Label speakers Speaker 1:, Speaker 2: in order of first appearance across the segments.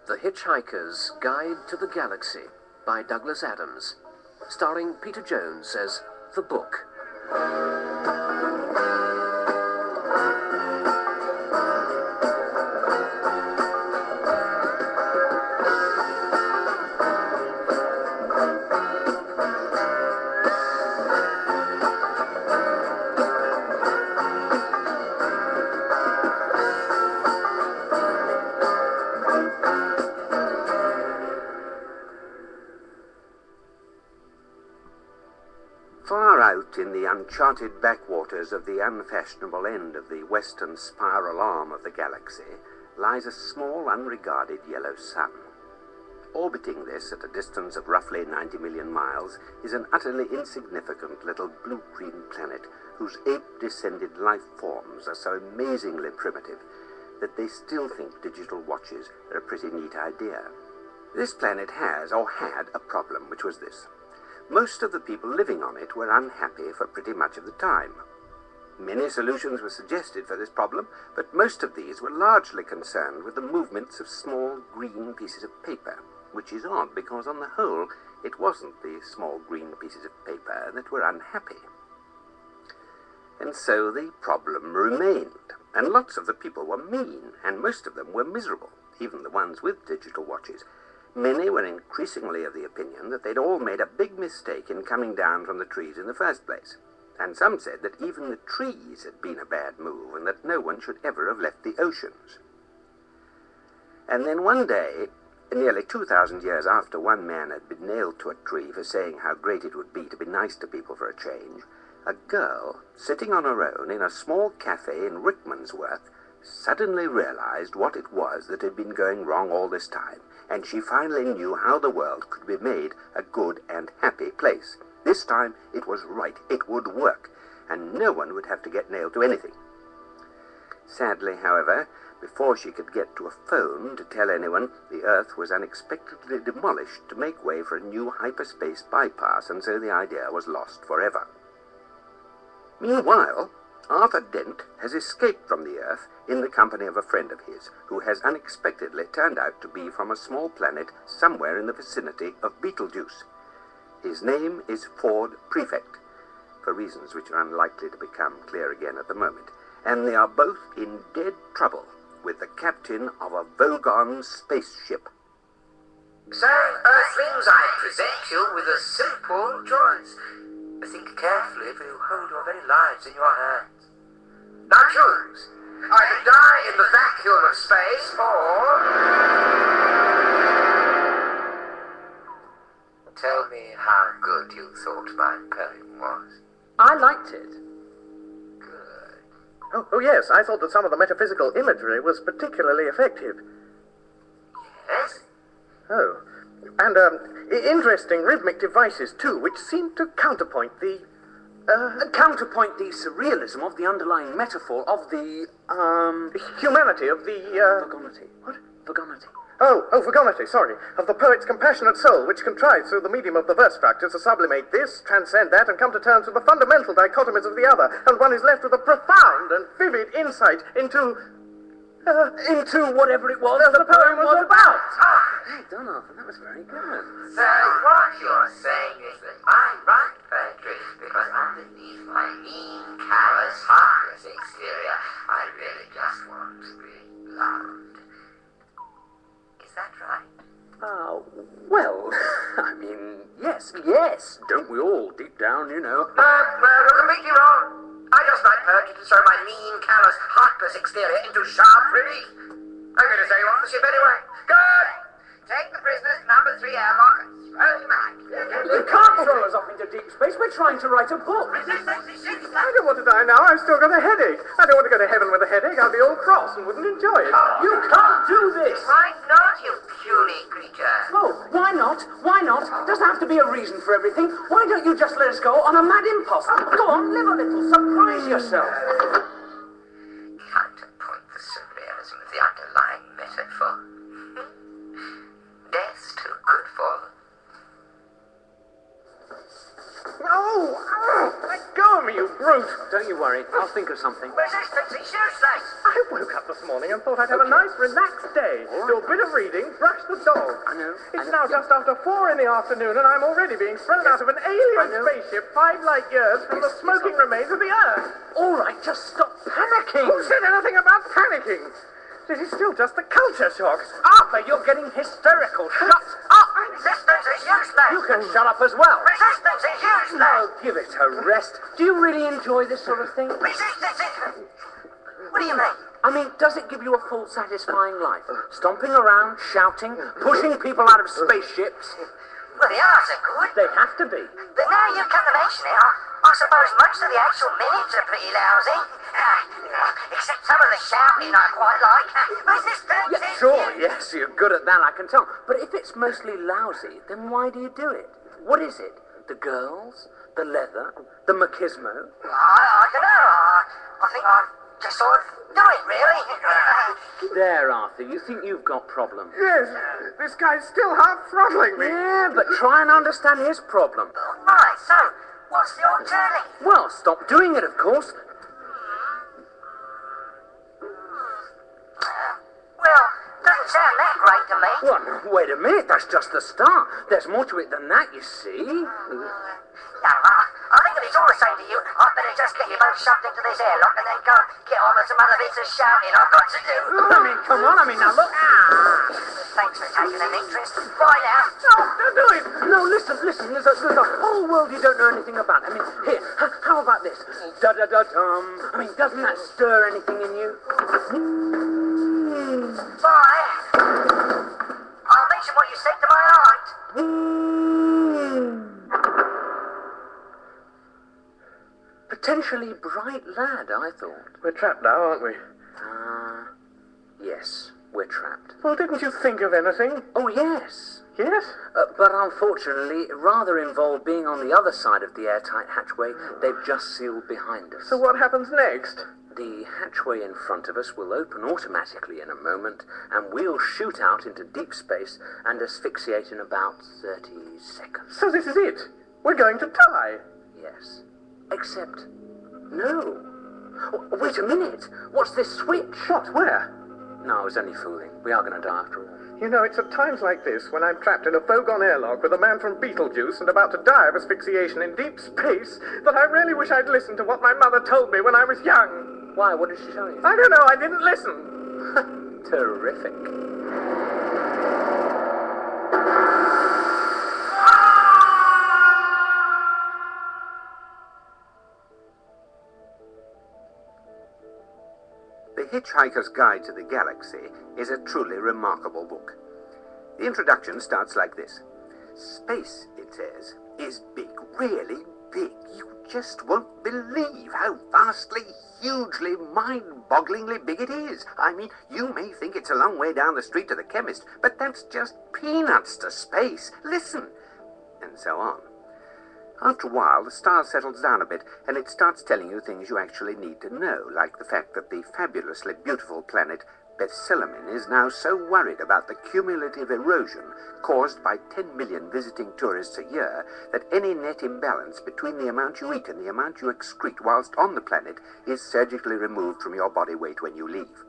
Speaker 1: The Hitchhiker's Guide to the Galaxy by Douglas Adams, starring Peter Jones as The Book.
Speaker 2: Far out in the uncharted backwaters of the unfashionable end of the western spiral arm of the galaxy lies a small, unregarded yellow sun. Orbiting this at a distance of roughly 90 million miles is an utterly insignificant little blue-green planet whose ape-descended life forms are so amazingly primitive that they still think digital watches are a pretty neat idea. This planet has, or had, a problem, which was this. Most of the people living on it were unhappy for pretty much of the time. Many solutions were suggested for this problem, but most of these were largely concerned with the movements of small green pieces of paper, which is odd because on the whole it wasn't the small green pieces of paper that were unhappy. And so the problem remained, and lots of the people were mean, and most of them were miserable, even the ones with digital watches. Many were increasingly of the opinion that they'd all made a big mistake in coming down from the trees in the first place, and some said that even the trees had been a bad move and that no one should ever have left the oceans. And then one day, nearly 2,000 years after one man had been nailed to a tree for saying how great it would be to be nice to people for a change, a girl, sitting on her own in a small cafe in Rickmansworth, suddenly realized what it was that had been going wrong all this time, and she finally knew how the world could be made a good and happy place. This time it was right, it would work, and no one would have to get nailed to anything. Sadly, however, before she could get to a phone to tell anyone, the Earth was unexpectedly demolished to make way for a new hyperspace bypass, and so the idea was lost forever. Meanwhile, Arthur Dent has escaped from the Earth in the company of a friend of his, who has unexpectedly turned out to be from a small planet somewhere in the vicinity of Betelgeuse. His name is Ford Prefect, for reasons which are unlikely to become clear again at the moment, and they are both in dead trouble with the captain of a Vogon spaceship.
Speaker 3: So, Earthlings, I present you with a simple choice. Think carefully, for you hold your very lives in your hands. Now choose. Either die in the vacuum of space, or tell me how good you thought my poem was.
Speaker 4: I liked it.
Speaker 3: Good.
Speaker 4: Oh, yes, I thought that some of the metaphysical imagery was particularly effective.
Speaker 3: Yes?
Speaker 4: Oh, and interesting rhythmic devices, too, which seemed to counterpoint the
Speaker 5: surrealism of the underlying metaphor of the,
Speaker 4: humanity of the,
Speaker 5: Vagonity.
Speaker 4: What?
Speaker 5: Vagonity.
Speaker 4: Oh, Vagonity, sorry. Of the poet's compassionate soul, which contrives through the medium of the verse structures to sublimate this, transcend that, and come to terms with the fundamental dichotomies of the other, and one is left with a profound and vivid insight into whatever it was the poem was about.
Speaker 5: Hey, Donald, that was very good.
Speaker 3: So what you're saying is that I write poetry because underneath my mean, callous, heartless exterior, I really just want to be loved. Is that right?
Speaker 5: Well, I mean, yes, don't we all, deep down, you know.
Speaker 3: No, you're completely wrong. I just write poetry to throw my mean, callous, heartless exterior into sharp relief. I'm going to throw you off the ship anyway. Good! Take the prisoners, number 3 airlock, and throw them out.
Speaker 5: You can't throw us off into deep space. We're trying to write a book.
Speaker 4: I don't want to die now. I've still got a headache. I don't want to go to heaven with a headache. I'd be all cross and wouldn't enjoy it.
Speaker 5: You can't do this.
Speaker 3: Why not, you puny creature?
Speaker 5: Oh, why not? Why not? Doesn't have to be a reason for everything. Why don't you just let us go on a mad impulse? Go on, live a little, surprise yourself.
Speaker 3: Counterpoint the surrealism of the underlying metaphor. Death's too good for them.
Speaker 4: Oh, let go of me, you brute. don't!
Speaker 5: Don't you worry. I'll think of something.
Speaker 3: Resistance is useless.
Speaker 4: I woke up this morning and thought I'd have a nice, relaxed day. Do a bit of reading, brush the dog.
Speaker 5: I know.
Speaker 4: It's now just after 4 in the afternoon, and I'm already being thrown out of an alien spaceship 5 light years from the smoking remains of the Earth.
Speaker 5: All right, just stop panicking.
Speaker 4: Who said anything about panicking? This is still just the culture shock.
Speaker 5: Arthur, you're getting hysterical. Shut up.
Speaker 3: Resistance is useless.
Speaker 5: You can shut up as well.
Speaker 3: Resistance is useless.
Speaker 5: Oh, give it a rest. Do you really enjoy this sort of thing?
Speaker 3: Resistance is... What do you mean?
Speaker 5: I mean, does it give you a full, satisfying life? Stomping around, shouting, pushing people out of spaceships?
Speaker 3: Well, the arts are good.
Speaker 5: They have to be.
Speaker 3: But now you come to mention it, I suppose most of the actual minutes are pretty lousy. Except some of the shouting I quite like. Resistance
Speaker 5: Yeah,
Speaker 3: is...
Speaker 5: sure, yes, you're good at that, I can tell. But if it's mostly lousy, then why do you do it? What is it? The girls? The leather? The machismo?
Speaker 3: I don't know. I think I just sort of do it, really.
Speaker 5: There, Arthur, you think you've got problems.
Speaker 4: Yes, this guy's still half throttling me.
Speaker 5: Yeah, but try and understand his problem.
Speaker 3: Right, so, what's the alternative?
Speaker 5: Well, stop doing it, of course.
Speaker 3: Well, doesn't sound that great to me.
Speaker 5: Well, wait a minute, that's just the start. There's more to it than that, you see.
Speaker 3: No, I think if it's all the same to you, I'd better just get you both shoved into this airlock and then go get on with some other bits of shouting I've got to do.
Speaker 5: I mean, come on, now look.
Speaker 3: Thanks for taking an interest. Bye now.
Speaker 4: No, don't do it.
Speaker 5: No, listen, there's a whole world you don't know anything about. I mean, here, how about this? Da-da-da-dum. I mean, doesn't that stir anything in you?
Speaker 3: Bye. I'll mention what you said to my aunt.
Speaker 5: Potentially bright lad, I thought.
Speaker 4: We're trapped now, aren't we?
Speaker 5: Yes, we're trapped.
Speaker 4: Well, didn't you think of anything?
Speaker 5: Oh, yes.
Speaker 4: Yes?
Speaker 5: But unfortunately, it rather involved being on the other side of the airtight hatchway they've just sealed behind us.
Speaker 4: So what happens next?
Speaker 5: The hatchway in front of us will open automatically in a moment, and we'll shoot out into deep space and asphyxiate in about 30 seconds.
Speaker 4: So this is it. We're going to die.
Speaker 5: Yes. Except, no. Wait a minute. What's this switch?
Speaker 4: What? Where?
Speaker 5: No, I was only fooling. We are going to die after all.
Speaker 4: You know, it's at times like this, when I'm trapped in a foregone airlock with a man from Beetlejuice and about to die of asphyxiation in deep space, that I really wish I'd listened to what my mother told me when I was young.
Speaker 5: Why? What did she tell you?
Speaker 4: I don't know, I didn't listen.
Speaker 5: Terrific.
Speaker 2: The Hitchhiker's Guide to the Galaxy is a truly remarkable book. The introduction starts like this. Space, it says, is big, really big. You just won't believe how vastly, hugely, mind-bogglingly big it is. I mean, you may think it's a long way down the street to the chemist, but that's just peanuts to space. Listen. And so on. After a while, the star settles down a bit, and it starts telling you things you actually need to know, like the fact that the fabulously beautiful planet Bethselamin is now so worried about the cumulative erosion caused by 10 million visiting tourists a year that any net imbalance between the amount you eat and the amount you excrete whilst on the planet is surgically removed from your body weight when you leave.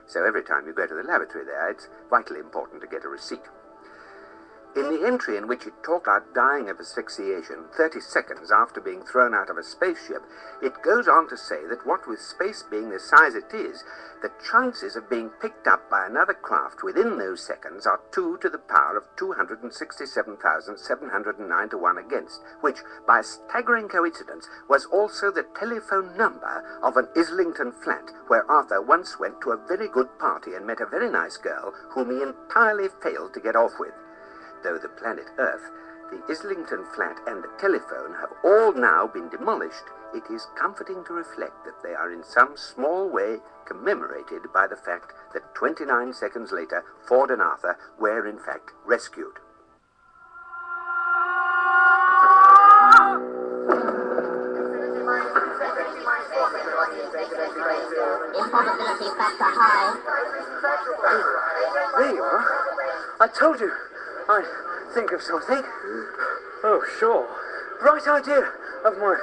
Speaker 2: So every time you go to the lavatory there, it's vitally important to get a receipt. In the entry in which it talked about dying of asphyxiation 30 seconds after being thrown out of a spaceship, it goes on to say that what with space being the size it is, the chances of being picked up by another craft within those seconds are 2 to the power of 267,709 to 1 against, which, by a staggering coincidence, was also the telephone number of an Islington flat where Arthur once went to a very good party and met a very nice girl whom he entirely failed to get off with. Though the planet Earth, the Islington flat and the telephone have all now been demolished, it is comforting to reflect that they are in some small way commemorated by the fact that 29 seconds later Ford and Arthur were in fact rescued.
Speaker 6: Improbability factor high.
Speaker 5: There you are. I told you I'd think of something.
Speaker 4: Oh, sure.
Speaker 5: Bright idea of mine.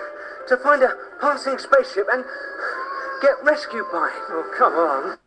Speaker 5: to find a passing spaceship and get rescued by it.
Speaker 4: Oh, come on.